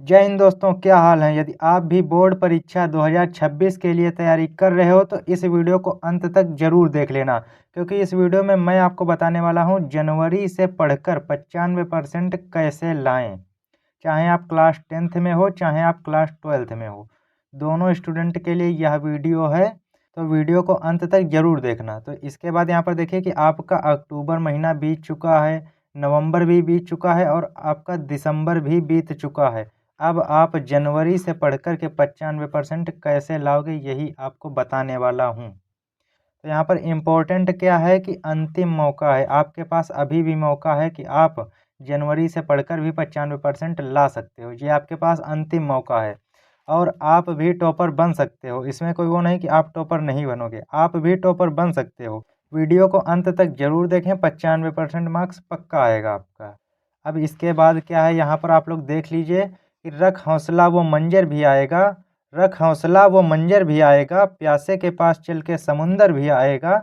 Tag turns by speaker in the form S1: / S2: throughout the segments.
S1: जय हिंद दोस्तों, क्या हाल है। यदि आप भी बोर्ड परीक्षा 2026 के लिए तैयारी कर रहे हो तो इस वीडियो को अंत तक जरूर देख लेना, क्योंकि इस वीडियो में मैं आपको बताने वाला हूं जनवरी से पढ़कर 95% कैसे लाएं। चाहे आप क्लास 10th में हो, चाहे आप क्लास 12th में हो, दोनों स्टूडेंट के लिए यह वीडियो है। तो वीडियो को अंत तक जरूर देखना। तो इसके बाद यहाँ पर देखिए कि आपका अक्टूबर महीना बीत चुका है, नवंबर भी बीत चुका है और आपका दिसंबर भी बीत चुका है। अब आप जनवरी से पढ़ कर के 95% कैसे लाओगे, यही आपको बताने वाला हूँ। तो यहाँ पर इम्पोर्टेंट क्या है कि अंतिम मौका है, आपके पास अभी भी मौका है कि आप जनवरी से पढ़कर भी 95% ला सकते हो। ये आपके पास अंतिम मौका है और आप भी टॉपर बन सकते हो। इसमें कोई वो नहीं कि आप टॉपर नहीं बनोगे, आप भी टॉपर बन सकते हो। वीडियो को अंत तक जरूर देखें, 95% मार्क्स पक्का आएगा आपका। अब इसके बाद क्या है, यहाँ पर आप लोग देख लीजिए कि रख हौसला वो मंजर भी आएगा, रख हौसला वो मंजर भी आएगा, प्यासे के पास चल के समुंदर भी आएगा।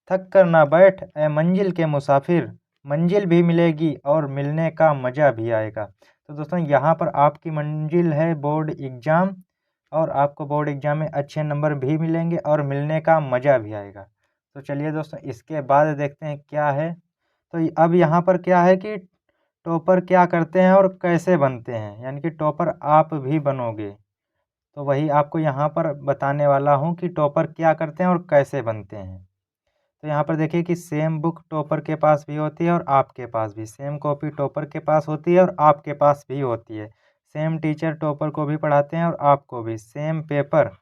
S1: थक कर ना बैठ ए मंजिल के मुसाफिर, मंजिल भी मिलेगी और मिलने का मज़ा भी आएगा। तो दोस्तों यहाँ पर आपकी मंजिल है बोर्ड एग्ज़ाम, और आपको बोर्ड एग्ज़ाम में अच्छे नंबर भी मिलेंगे और मिलने का मज़ा भी आएगा। तो चलिए दोस्तों, इसके बाद देखते हैं क्या है। तो अब यहाँ पर क्या है कि टॉपर क्या करते हैं और कैसे बनते हैं, यानी कि टॉपर आप भी बनोगे। तो वही आपको यहाँ पर बताने वाला हूँ कि टॉपर क्या करते हैं और कैसे बनते हैं। तो यहाँ पर देखिए कि सेम बुक टॉपर के पास भी होती है और आपके पास भी, सेम कॉपी टॉपर के पास होती है और आपके पास भी होती है। सेम टीचर टॉपर को भी पढ़ाते हैं और आपको भी। सेम पेपर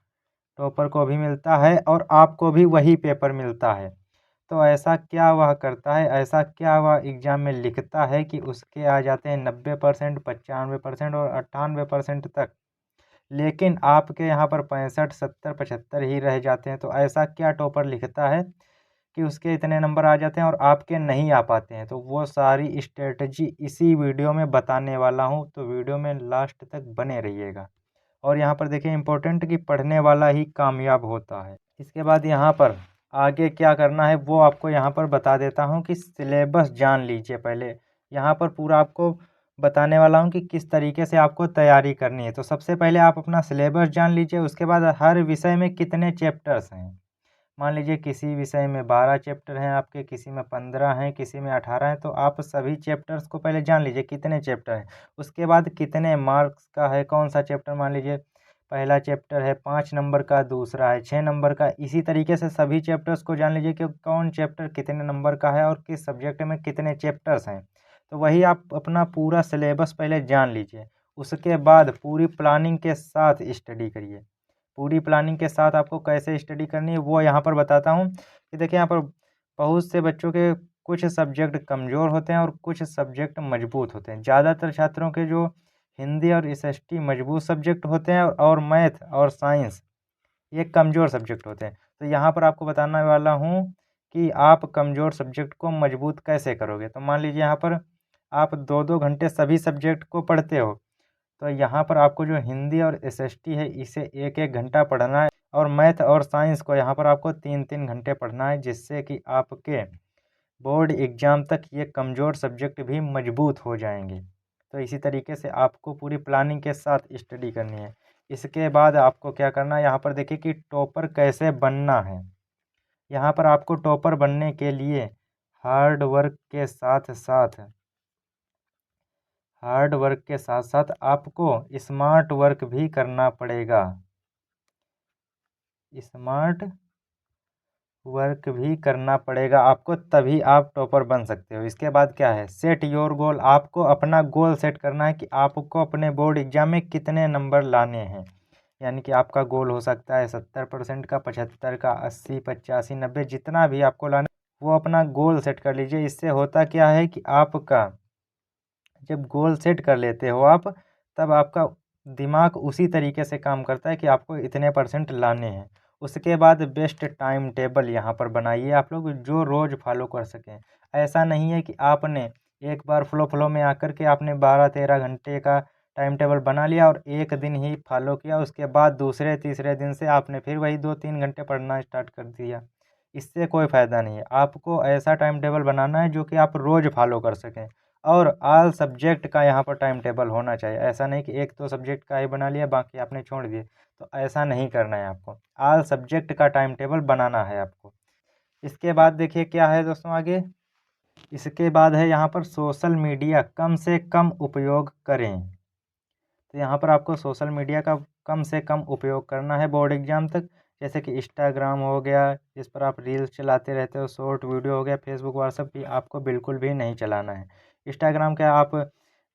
S1: टॉपर को भी मिलता है और आपको भी वही पेपर मिलता है। तो ऐसा क्या वह करता है, ऐसा क्या वह एग्ज़ाम में लिखता है कि उसके आ जाते हैं 90%, 95% और 98% तक, लेकिन आपके यहाँ पर 65, 70, 75 ही रह जाते हैं। तो ऐसा क्या टॉपर लिखता है कि उसके इतने नंबर आ जाते हैं और आपके नहीं आ पाते हैं। तो वो सारी स्ट्रेटजी इसी वीडियो में बताने वाला हूँ, तो वीडियो में लास्ट तक बने रहिएगा। और यहाँ पर देखिए इम्पोर्टेंट कि पढ़ने वाला ही कामयाब होता है। इसके बाद यहाँ पर आगे क्या करना है वो आपको यहाँ पर बता देता हूँ कि सिलेबस जान लीजिए पहले। यहाँ पर पूरा आपको बताने वाला हूँ कि किस तरीके से आपको तैयारी करनी है। तो सबसे पहले आप अपना सिलेबस जान लीजिए, उसके बाद हर विषय में कितने चैप्टर्स हैं। मान लीजिए किसी विषय में 12 चैप्टर हैं आपके, किसी में 15 हैं, किसी में 18 हैं। तो आप सभी चैप्टर्स को पहले जान लीजिए कितने चैप्टर हैं। उसके बाद कितने मार्क्स का है कौन सा चैप्टर। मान लीजिए पहला चैप्टर है 5 नंबर का, दूसरा है 6 नंबर का। इसी तरीके से सभी चैप्टर्स को जान लीजिए कि कौन चैप्टर कितने नंबर का है और किस सब्जेक्ट में कितने चैप्टर्स हैं। तो वही आप अपना पूरा सिलेबस पहले जान लीजिए। उसके बाद पूरी प्लानिंग के साथ स्टडी करिए। पूरी प्लानिंग के साथ आपको कैसे स्टडी करनी है वो यहाँ पर बताता हूँ कि देखिए यहाँ पर बहुत से बच्चों के कुछ सब्जेक्ट कमज़ोर होते हैं और कुछ सब्जेक्ट मजबूत होते हैं। ज़्यादातर छात्रों के जो हिंदी और एसएसटी मजबूत सब्जेक्ट होते हैं और मैथ और साइंस ये कमज़ोर सब्जेक्ट होते हैं। तो यहाँ पर आपको बताने वाला हूँ कि आप कमज़ोर सब्जेक्ट को मजबूत कैसे करोगे। तो मान लीजिए यहाँ पर आप 2-2 घंटे सभी सब्जेक्ट को पढ़ते हो, तो यहाँ पर आपको जो हिंदी और एसएसटी है इसे 1-1 घंटा पढ़ना है और मैथ और साइंस को यहाँ पर आपको 3-3 घंटे पढ़ना है, जिससे कि आपके बोर्ड एग्ज़ाम तक ये कमज़ोर सब्जेक्ट भी मजबूत हो जाएंगे। तो इसी तरीके से आपको पूरी प्लानिंग के साथ स्टडी करनी है। इसके बाद आपको क्या करना है, यहाँ पर देखिए कि टॉपर कैसे बनना है। यहाँ पर आपको टॉपर बनने के लिए हार्ड वर्क के साथ साथ आपको स्मार्ट वर्क भी करना पड़ेगा। स्मार्ट वर्क भी करना पड़ेगा आपको, तभी आप टॉपर बन सकते हो। इसके बाद क्या है, सेट योर गोल। आपको अपना गोल सेट करना है कि आपको अपने बोर्ड एग्जाम में कितने नंबर लाने हैं। यानी कि आपका गोल हो सकता है 70% का, 75 का, 80, 85, 90, जितना भी आपको लाना वो अपना गोल सेट कर लीजिए। इससे होता क्या है कि आपका जब गोल सेट कर लेते हो आप, तब आपका दिमाग उसी तरीके से काम करता है कि आपको इतने परसेंट लाने हैं। उसके बाद बेस्ट टाइम टेबल यहाँ पर बनाइए आप लोग, जो रोज़ फॉलो कर सकें। ऐसा नहीं है कि आपने एक बार फ्लो में आकर के आपने 12-13 घंटे का टाइम टेबल बना लिया और एक दिन ही फॉलो किया, उसके बाद दूसरे तीसरे दिन से आपने फिर वही 2-3 घंटे पढ़ना स्टार्ट कर दिया। इससे कोई फ़ायदा नहीं है। आपको ऐसा टाइम टेबल बनाना है जो कि आप रोज़ फॉलो कर सकें। और ऑल सब्जेक्ट का यहाँ पर टाइम टेबल होना चाहिए। ऐसा नहीं कि एक दो सब्जेक्ट का ही बना लिया बाकी आपने छोड़ दिए, तो ऐसा नहीं करना है आपको। ऑल सब्जेक्ट का टाइम टेबल बनाना है आपको। इसके बाद देखिए क्या है दोस्तों आगे, इसके बाद है यहाँ पर सोशल मीडिया कम से कम उपयोग करें। तो यहाँ पर आपको सोशल मीडिया का कम से कम उपयोग करना है बोर्ड एग्ज़ाम तक। जैसे कि इंस्टाग्राम हो गया, जिस पर आप रील्स चलाते रहते हो, शॉर्ट वीडियो हो गया, फेसबुक व्हाट्सअप भी आपको बिल्कुल भी नहीं चलाना है। इंस्टाग्राम के आप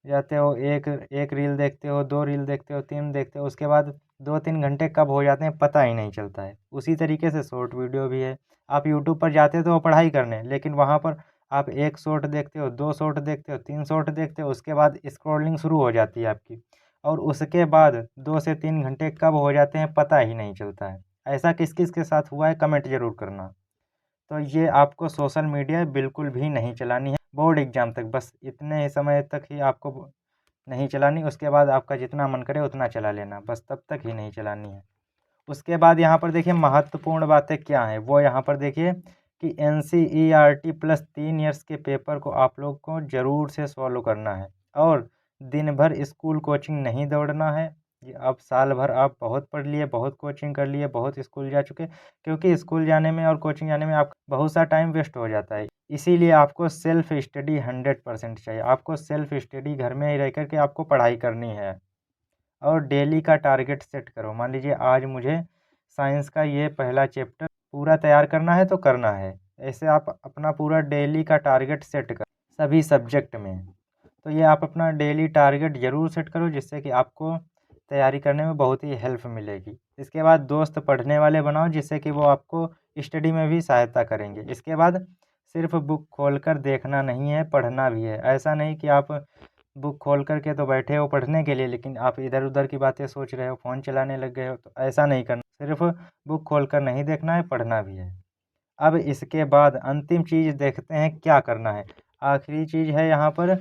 S1: जाते हो, एक एक रील देखते हो, 2 रील देखते हो, 3 देखते हो, उसके बाद 2-3 घंटे कब हो जाते हैं पता ही नहीं चलता है। उसी तरीके से शॉर्ट वीडियो भी है। आप यूट्यूब पर जाते हो तो पढ़ाई करने, लेकिन वहाँ पर आप 1 शॉर्ट देखते हो, 2 शॉर्ट देखते हो, 3 शॉर्ट देखते हो, उसके बाद स्क्रॉलिंग शुरू हो जाती है आपकी। और उसके बाद 2 से 3 घंटे कब हो जाते हैं पता ही नहीं चलता है। ऐसा किस-किस के साथ हुआ है कमेंट ज़रूर करना। तो ये आपको सोशल मीडिया बिल्कुल भी नहीं चलानी है बोर्ड एग्ज़ाम तक, बस इतने ही समय तक ही आपको नहीं चलानी, उसके बाद आपका जितना मन करे उतना चला लेना, बस तब तक ही नहीं चलानी है। उसके बाद यहाँ पर देखिए महत्वपूर्ण बातें क्या हैं, वो यहाँ पर देखिए कि एनसीईआरटी प्लस 3 इयर्स के पेपर को आप लोग को ज़रूर से सॉल्व करना है और दिन भर स्कूल कोचिंग नहीं दौड़ना है। ये अब साल भर आप बहुत पढ़ लिए, बहुत कोचिंग कर लिए, बहुत स्कूल जा चुके, क्योंकि स्कूल जाने में और कोचिंग जाने में आपका बहुत सा टाइम वेस्ट हो जाता है। इसीलिए आपको सेल्फ स्टडी 100% चाहिए। आपको सेल्फ स्टडी घर में ही रह कर के आपको पढ़ाई करनी है और डेली का टारगेट सेट करो। मान लीजिए आज मुझे साइंस का ये पहला चैप्टर पूरा तैयार करना है तो करना है। ऐसे आप अपना पूरा डेली का टारगेट सेट करो सभी सब्जेक्ट में। तो ये आप अपना डेली टारगेट ज़रूर सेट करो, जिससे कि आपको तैयारी करने में बहुत ही हेल्प मिलेगी। इसके बाद दोस्त पढ़ने वाले बनाओ, जिससे कि वो आपको स्टडी में भी सहायता करेंगे। इसके बाद सिर्फ बुक खोलकर देखना नहीं है, पढ़ना भी है। ऐसा नहीं कि आप बुक खोल कर के तो बैठे हो पढ़ने के लिए, लेकिन आप इधर-उधर की बातें सोच रहे हो, फ़ोन चलाने लग गए हो, तो ऐसा नहीं करना। सिर्फ बुक खोल कर नहीं देखना है, पढ़ना भी है। अब इसके बाद अंतिम चीज़ देखते हैं क्या करना है। आखिरी चीज़ है यहाँ पर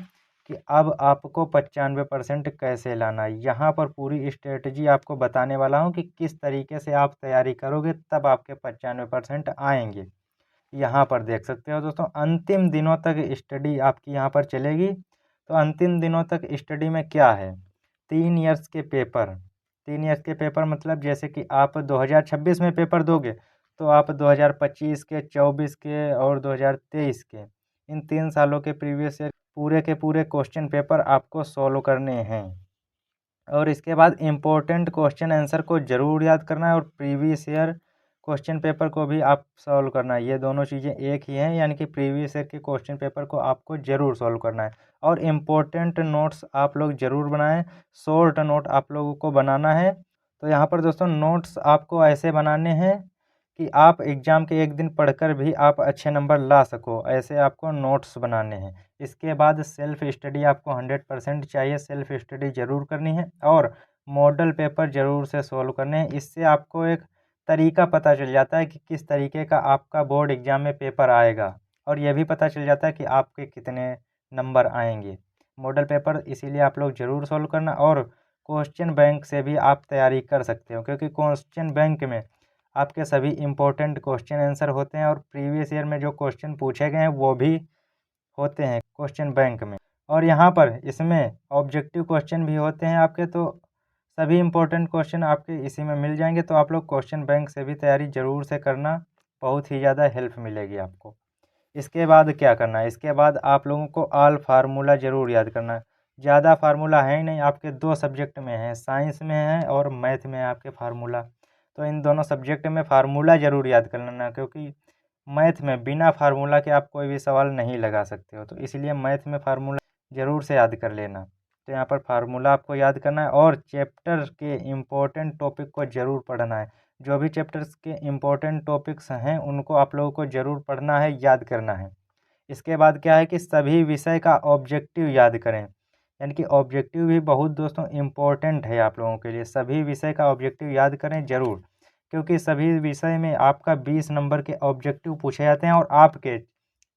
S1: कि अब आपको 95% कैसे लाना है। यहाँ पर पूरी स्ट्रेटजी आपको बताने वाला हूँ कि किस तरीके से आप तैयारी करोगे तब आपके 95% आएँगे। यहाँ पर देख सकते हो दोस्तों, अंतिम दिनों तक स्टडी आपकी यहाँ पर चलेगी। तो अंतिम दिनों तक स्टडी में क्या है, 3 इयर्स के पेपर। 3 इयर्स के पेपर मतलब जैसे कि आप 2026 में पेपर दोगे, तो आप 2025 के, 24 के और 2023 के, इन 3 सालों के प्रीवियस ईयर पूरे के पूरे क्वेश्चन पेपर आपको सॉल्व करने हैं। और इसके बाद इम्पोर्टेंट क्वेश्चन आंसर को ज़रूर याद करना है और प्रीवियस ईयर क्वेश्चन पेपर को भी आप सॉल्व करना है। ये दोनों चीज़ें एक ही हैं, यानी कि प्रीवियस ईयर के क्वेश्चन पेपर को आपको ज़रूर सॉल्व करना है। और इम्पोर्टेंट नोट्स आप लोग ज़रूर बनाएं, शॉर्ट नोट आप लोगों को बनाना है। तो यहाँ पर दोस्तों नोट्स आपको ऐसे बनाने हैं कि आप एग्ज़ाम के एक दिन पढ़कर भी आप अच्छे नंबर ला सको, ऐसे आपको नोट्स बनाने हैं। इसके बाद सेल्फ स्टडी आपको 100% चाहिए, सेल्फ स्टडी ज़रूर करनी है और मॉडल पेपर ज़रूर से सॉल्व करने हैं। इससे आपको एक तरीका पता चल जाता है कि किस तरीके का आपका बोर्ड एग्ज़ाम में पेपर आएगा और ये भी पता चल जाता है कि आपके कितने नंबर आएंगे। मॉडल पेपर इसीलिए आप लोग ज़रूर सॉल्व करना और क्वेश्चन बैंक से भी आप तैयारी कर सकते हो, क्योंकि क्वेश्चन बैंक में आपके सभी इम्पोर्टेंट क्वेश्चन आंसर होते हैं और प्रीवियस ईयर में जो क्वेश्चन पूछे गए हैं वो भी होते हैं क्वेश्चन बैंक में। और यहाँ पर इसमें ऑब्जेक्टिव क्वेश्चन भी होते हैं आपके, तो सभी इम्पोर्टेंट क्वेश्चन आपके इसी में मिल जाएंगे। तो आप लोग क्वेश्चन बैंक से भी तैयारी ज़रूर से करना, बहुत ही ज़्यादा हेल्प मिलेगी आपको। इसके बाद क्या करना है, इसके बाद आप लोगों को ऑल फार्मूला ज़रूर याद करना है। ज़्यादा फार्मूला है ही नहीं, आपके 2 सब्जेक्ट में है, साइंस में है और मैथ में है आपके फार्मूला। तो इन दोनों सब्जेक्ट में फार्मूला ज़रूर याद कर लेना, क्योंकि मैथ में बिना फार्मूला के आप कोई भी सवाल नहीं लगा सकते हो, तो इसलिए मैथ में फार्मूला ज़रूर से याद कर लेना। तो यहाँ पर फार्मूला आपको याद करना है और चैप्टर के इम्पोर्टेंट टॉपिक को ज़रूर पढ़ना है। जो भी चैप्टर्स के इम्पोर्टेंट टॉपिक्स हैं उनको आप लोगों को ज़रूर पढ़ना है, याद करना है। इसके बाद क्या है कि सभी विषय का ऑब्जेक्टिव याद करें, यानी कि ऑब्जेक्टिव भी बहुत दोस्तों इम्पोर्टेंट है आप लोगों के लिए। सभी विषय का ऑब्जेक्टिव याद करें ज़रूर, क्योंकि सभी विषय में आपका 20 नंबर के ऑब्जेक्टिव पूछे जाते हैं और आपके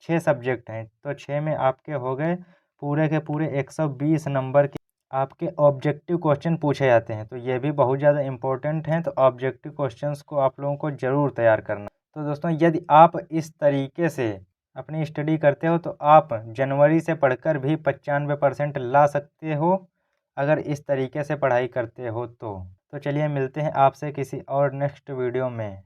S1: 6 सब्जेक्ट हैं, तो 6 में आपके हो गए पूरे के पूरे 120 नंबर के आपके ऑब्जेक्टिव क्वेश्चन पूछे जाते हैं। तो ये भी बहुत ज़्यादा इम्पोर्टेंट हैं, तो ऑब्जेक्टिव क्वेश्चंस को आप लोगों को ज़रूर तैयार करना। तो दोस्तों यदि आप इस तरीके से अपनी स्टडी करते हो तो आप जनवरी से पढ़कर भी 95% ला सकते हो, अगर इस तरीके से पढ़ाई करते हो तो चलिए मिलते हैं आपसे किसी और नेक्स्ट वीडियो में।